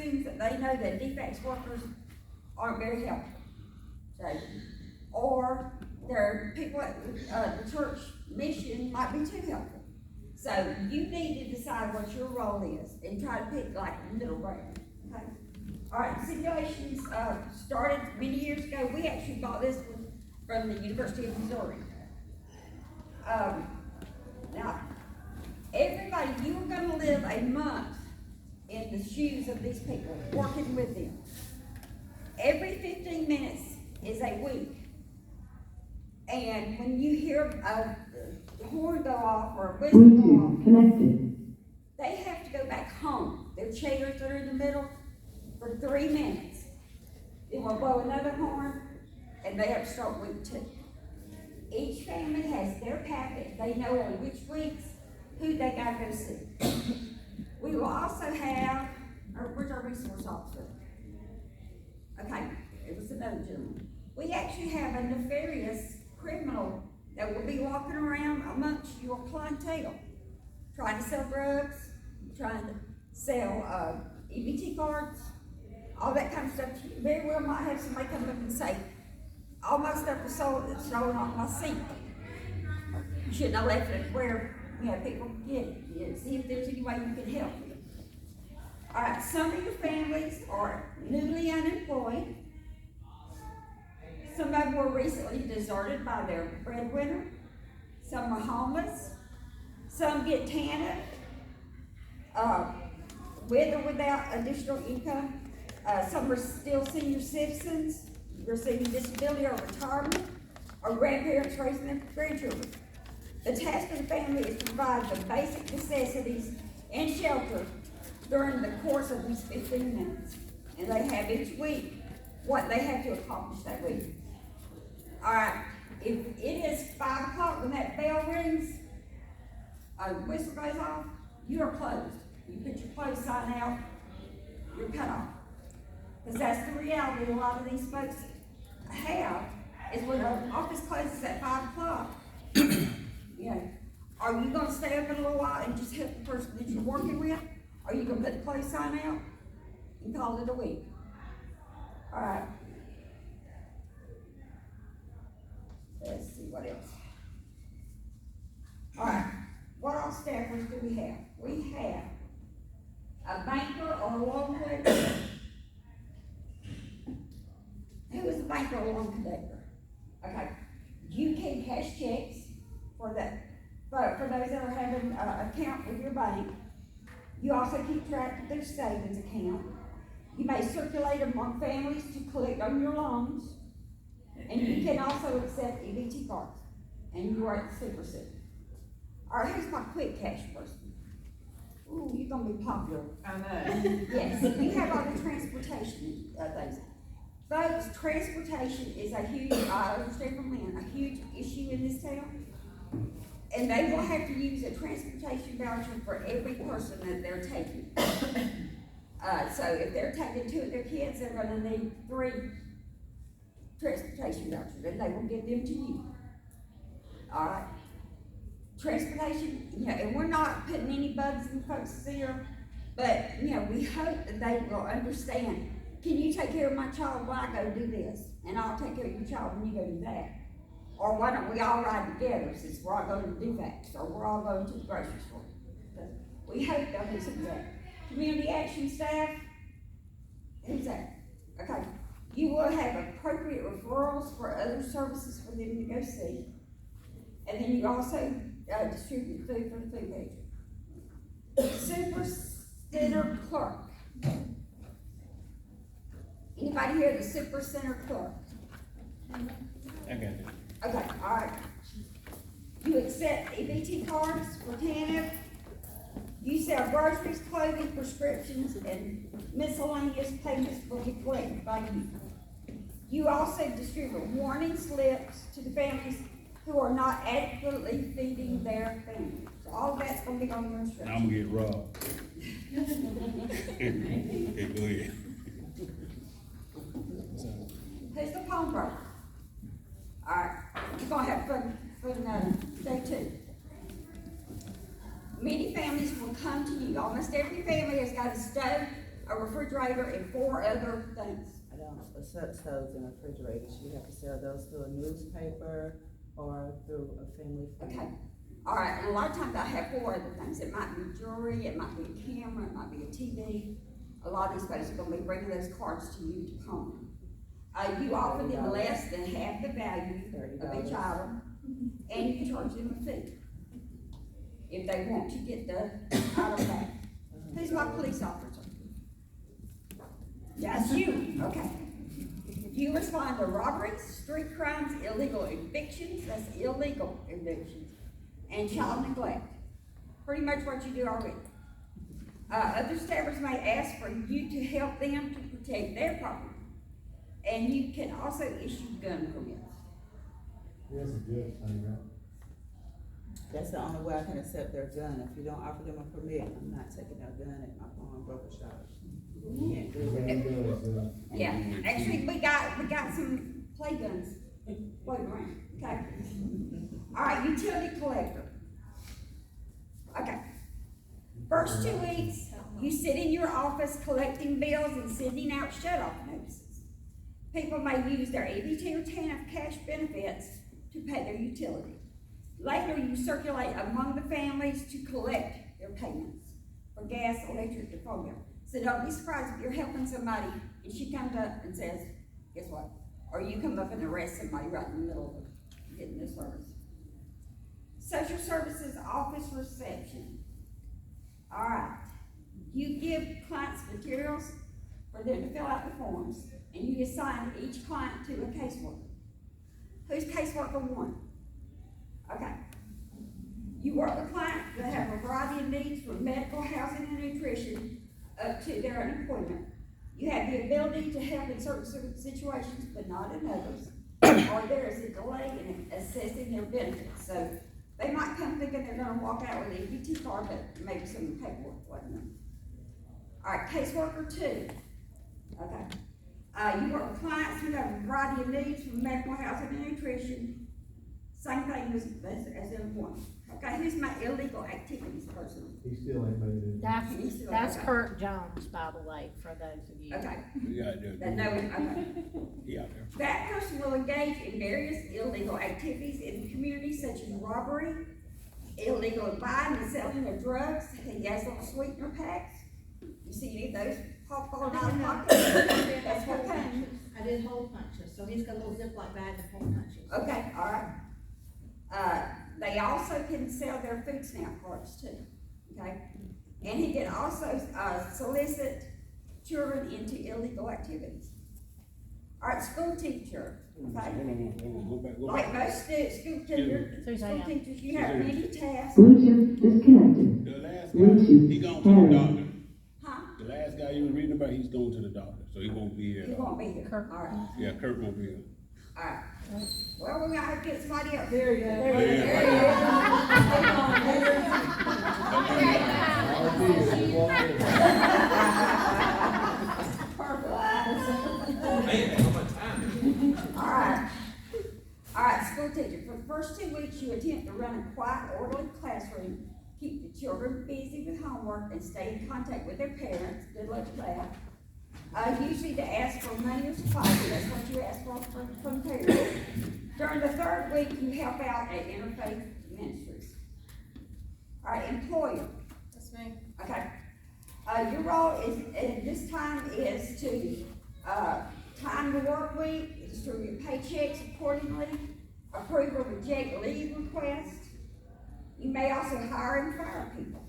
assumes that they know that defects workers aren't very helpful. So, or their people at the church mission might be too helpful. So you need to decide what your role is and try to pick like a middle ground, okay? All right, simulations started many years ago. We actually bought this one from the University of Missouri. Now, everybody, you are gonna live a month in the shoes of these people, working with them. Every 15 minutes is a week. And when you hear a horn go off or a whistle go off, Connected. they have to go back home. Their chairs are in the middle for 3 minutes. Then we'll blow another horn, and they have to start week 2. Each family has their packet. They know on which weeks who they gotta go see. We will also have, where's our resource officer? Okay, it was another gentleman. We actually have a nefarious criminal that will be walking around amongst your clientele, trying to sell drugs, trying to sell EBT cards, all that kind of stuff. You very well might have somebody come up and say, all my stuff was stolen off my seat. You shouldn't have left it where people can get it. See if there's any way you can help them. All right, some of your families are newly unemployed. Some of them were recently deserted by their breadwinner. Some are homeless. Some get TANF, with or without additional income. Some are still senior citizens, receiving disability or retirement, or grandparents raising their grandchildren. The task of the family is to provide the basic necessities and shelter during the course of these 15 minutes. And they have each week what they have to accomplish that week. All right, if it is 5 o'clock when that bell rings, a whistle goes off, you are closed. You put your close sign out, you're cut off. Because that's the reality a lot of these folks have, is when an office closes at 5 o'clock, are you gonna stay up a little while and just help the person that you're working with? Or are you gonna put the close sign out and call it a week? All right. Let's see what else. All right, what all staffers do we have? We have a banker or a loan collector. Who is a banker or loan collector? Okay, you can cash checks for that, but for those that are having an account with your bank. You also keep track of their savings account. You may circulate among families to collect on your loans. And you can also accept EBT cards. And you are at the Super City. All right, here's my quick cash person. Ooh, you're gonna be popular. I know. Yes, you have all the transportation things. Folks, transportation is a huge, I understand from Lynn, a huge issue in this town. And they will have to use a transportation voucher for every person that they're taking. So if they're taking 2 of their kids, they're gonna need 3 transportation vouchers, and they will give them to you. All right. Transportation, and we're not putting any bugs in folks' ear, but we hope that they will understand. Can you take care of my child while I go do this, and I'll take care of your child when you go do that? Or why don't we all ride together since we're all going to do that, or we're all going to the grocery store? But we hope they'll do some of that. Community action staff, who's that? Okay. You will have appropriate referrals for other services for them to go see. And then you also distribute food for the food pantry. Super Center clerk. Anybody here the Super Center clerk? I got it. Okay, all right. You accept EBT cards for TANF. You sell groceries, clothing, prescriptions, and miscellaneous payments will be collected by you. You also distribute warning slips to the families who are not adequately feeding their families. So all of that's gonna be on your instructions. I'm gonna get robbed. Okay, go ahead. Who's the pawnbroker? All right, you're gonna have fun day 2. Many families will come to you. Almost every family has got a stove, a refrigerator, and 4 other things. I don't accept stoves and refrigerators. You have to sell those through a newspaper or through a family friend. Okay, all right, and a lot of times I have 4 other things. It might be jewelry, it might be a camera, it might be a TV. A lot of these places are gonna be bringing those cards to you to pawn. You offer them less than half the value of each item, and you charge them a fee if they want to get the item back. Who's my police officer? That's you, okay. You respond to robberies, street crimes, illegal evictions, that's illegal evictions, and child neglect. Pretty much what you do already. Other staffers may ask for you to help them to protect their property. And you can also issue gun permits. That's a good thing, right? That's the only way I can accept their gun. If you don't offer them a permit, I'm not taking their gun at my pawnbroker shop. You can't do that. Yeah, actually, we got some play guns floating around, okay? All right, utility collector. Okay. First 2 weeks, you sit in your office collecting bills and sending out shut-off notices. People may use their EBT or TANF cash benefits to pay their utility. Later, you circulate among the families to collect their payments for gas, electric, and phone bill. So don't be surprised if you're helping somebody and she comes up and says, guess what? Or you come up and arrest somebody right in the middle of getting this service. Social services office reception. All right, you give clients materials for them to fill out the forms, and you assign each client to a caseworker. Who's caseworker 1? Okay. You work with clients that have a variety of needs from medical, housing, and nutrition up to their unemployment. You have the ability to help in certain situations, but not in others. Or there is a delay in assessing their benefits. So they might come thinking they're gonna walk out with an EBT card, but maybe some paperwork wasn't them. All right, caseworker 2. Okay. You work with clients who have a variety of needs from medical, housing, and nutrition. Same thing as employment. Okay, who's my illegal activities person? He still ain't made it. That's Kurt Jones, by the way, for those of you. Okay. Yeah, That know it, okay. he out there. That person will engage in various illegal activities in the community such as robbery, illegal buying and selling of drugs. He has little sweetener packs. You see any of those falling out of pockets? That's what kind. I did hole punches, so he's got a little Ziploc bag of hole punches. Okay, all right. They also can sell their food stamp cards too, okay? And he can also, solicit children into illegal activities. All right, school teacher, okay? Go back. Like most school teachers, you have many tasks. Bluetooth disconnected. The last guy, Bluetooth he gone to the doctor. Huh? The last guy you was reading about, he's going to the doctor, so he won't be here. You won't be here, all right, Yeah, Kurt won't be here. all right. Well, we gotta get somebody else. There you go. There you go. All right, school teacher, for the first 2 weeks, you attempt to run a quiet, orderly classroom, keep the children busy with homework, and stay in contact with their parents. Good luck with that. Usually to ask for money or supplies, that's what you ask for from parents. During the 3rd week, you help out at Interfaith Ministries. All right, employer. That's me. Okay. Your role is, at this time, is to, time the work week, distribute paychecks accordingly, approve or reject leave requests. You may also hire and fire people.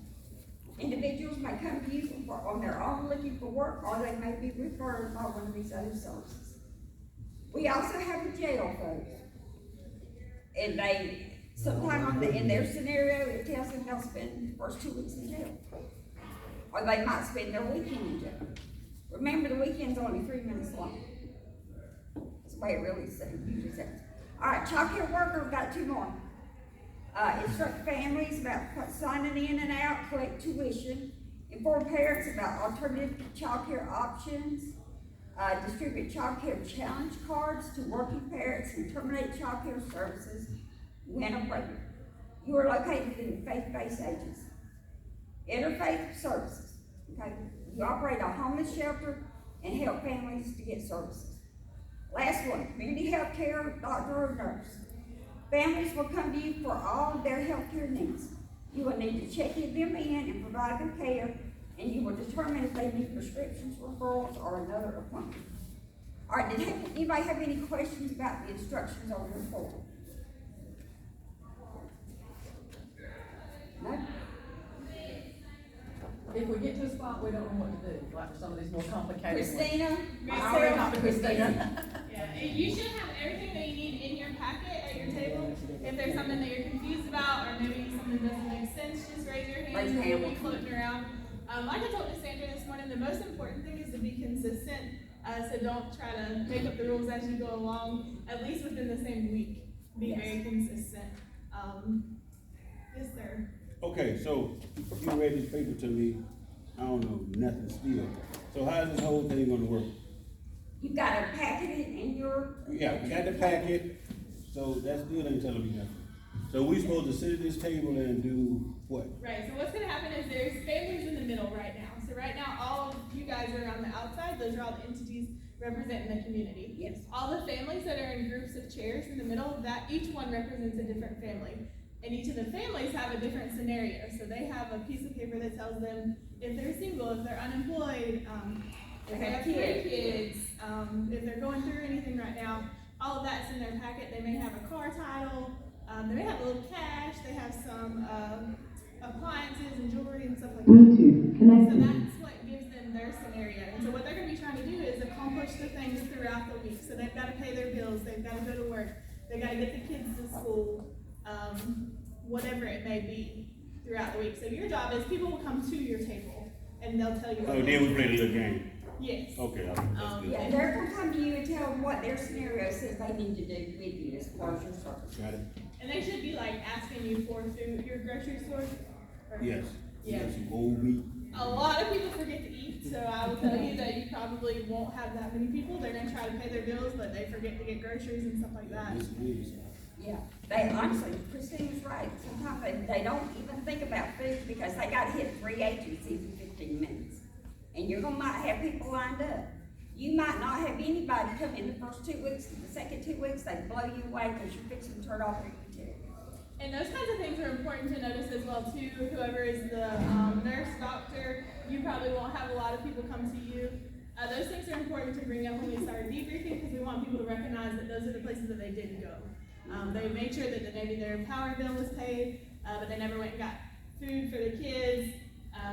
Individuals may come to you on their own looking for work, or they may be referred by one of these other services. We also have a jail folks. And they, sometime in their scenario, it tells them they'll spend the first 2 weeks in jail. Or they might spend their weekend in jail. Remember, the weekend's only 3 minutes long. That's the way it really usually says. All right, childcare worker, we've got 2 more. Instruct families about signing in and out, collect tuition, inform parents about alternative childcare options, distribute childcare challenge cards to working parents, and terminate childcare services when appropriate. You are located in faith-based agencies. Interfaith services, okay? You operate a homeless shelter and help families to get services. Last one, community health care, doctor or nurse. Families will come to you for all of their health care needs. You will need to check them in and provide them care, and you will determine if they need prescriptions, referrals, or another appointment. All right, did anybody have any questions about the instructions on your form? No? If we get to a spot, we don't know what to do, like for some of these more complicated ones. Christina? I already talked to Christina. Yeah, and you should have everything that you need in your packet at your table. If there's something that you're confused about, or maybe something doesn't make sense, just raise your hand, and we'll be floating around. Like I told Cassandra this morning, the most important thing is to be consistent, so don't try to make up the rules as you go along, at least within the same week. Be very consistent. Yes, sir. Okay, so you read this paper to me, I don't know, nothing still. So how's this whole thing gonna work? You gotta packet it in your. Yeah, we got the packet, so that still ain't telling me nothing. So we supposed to sit at this table and do what? Right, so what's gonna happen is there's families in the middle right now. So right now, all of you guys are on the outside, those are all the entities representing the community. Yes. All the families that are in groups of chairs in the middle, that each one represents a different family. And each of the families have a different scenario. So they have a piece of paper that tells them if they're single, if they're unemployed, if they have 3 kids, if they're going through anything right now. All of that's in their packet. They may have a car title, they may have a little cash, they have some appliances and jewelry and stuff like that. Bluetooth So connected. that's what gives them their scenario. And so what they're gonna be trying to do is accomplish the things throughout the week. So they've gotta pay their bills, they've gotta go to work, they gotta get the kids to school, whatever it may be throughout the week. So your job is people will come to your table and they'll tell you. So then we play the little game. Yes. Okay, that's good. Yeah, they're gonna come to you and tell them what their scenario says they need to do with you as far as your service. Got it? And they should be like asking you for food, your grocery store. Or- Yes. Yeah. Got some old meat. A lot of people forget to eat, so I will tell you that you probably won't have that many people. They're gonna try to pay their bills, but they forget to get groceries and stuff like that. This is. Yeah, they honestly, Christina's right, sometimes they don't even think about food because they gotta hit 3 agencies in 15 minutes. And you're gonna might have people lined up. You might not have anybody come in the first 2 weeks, the second 2 weeks, they blow you away because you're fixing to turn off your utility. And those kinds of things are important to notice as well too. Whoever is the nurse, doctor, you probably won't have a lot of people come to you. Those things are important to bring up when you start debriefing because we want people to recognize that those are the places that they didn't go. They made sure that maybe their power bill was paid, but they never went and got food for the kids.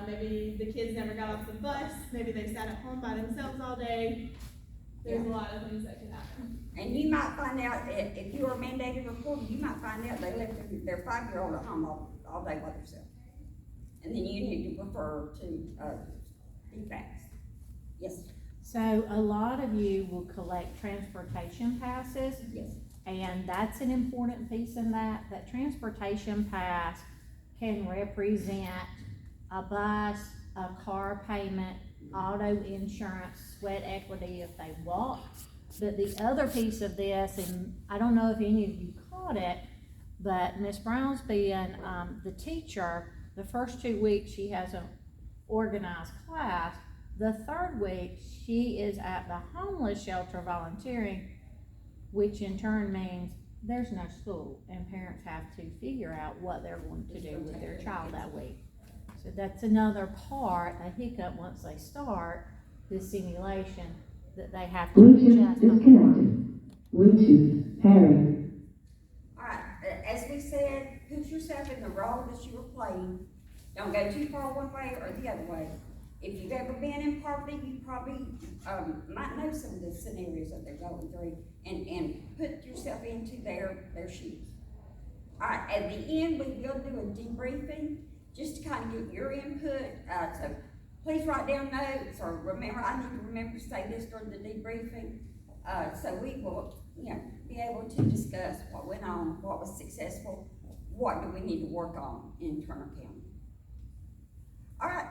Maybe the kids never got off the bus. Maybe they sat at home by themselves all day. There's a lot of things that can happen. And you might find out that if you are a mandated reporter, you might find out they left their 5-year-old at home all day by themselves. And then you need to refer to, DFACS. Yes, So a lot of you will collect transportation passes, yes. and that's an important piece in that. That transportation pass can represent a bus, a car payment, auto insurance, sweat equity if they walk. But the other piece of this, and I don't know if any of you caught it, but Miss Brown's being the teacher, the first 2 weeks she has an organized class. The third week, she is at the homeless shelter volunteering, which in turn means there's no school and parents have to figure out what they're going to do with their child that week. So that's another part, a hiccup once they start the simulation that they have to Bluetooth adjust. on. disconnected. Bluetooth pairing. All right, as we said, put yourself in the role that you were playing. Don't go too far one way or the other way. If you've ever been in poverty, you probably might know some of the scenarios that they're going through and put yourself into their shoes. All right, at the end, we will do a debriefing just to kind of get your input. So please write down notes or remember, I need to remember to say this during the debriefing. So we will, be able to discuss what went on, what was successful, what do we need to work on in Turner County. All right,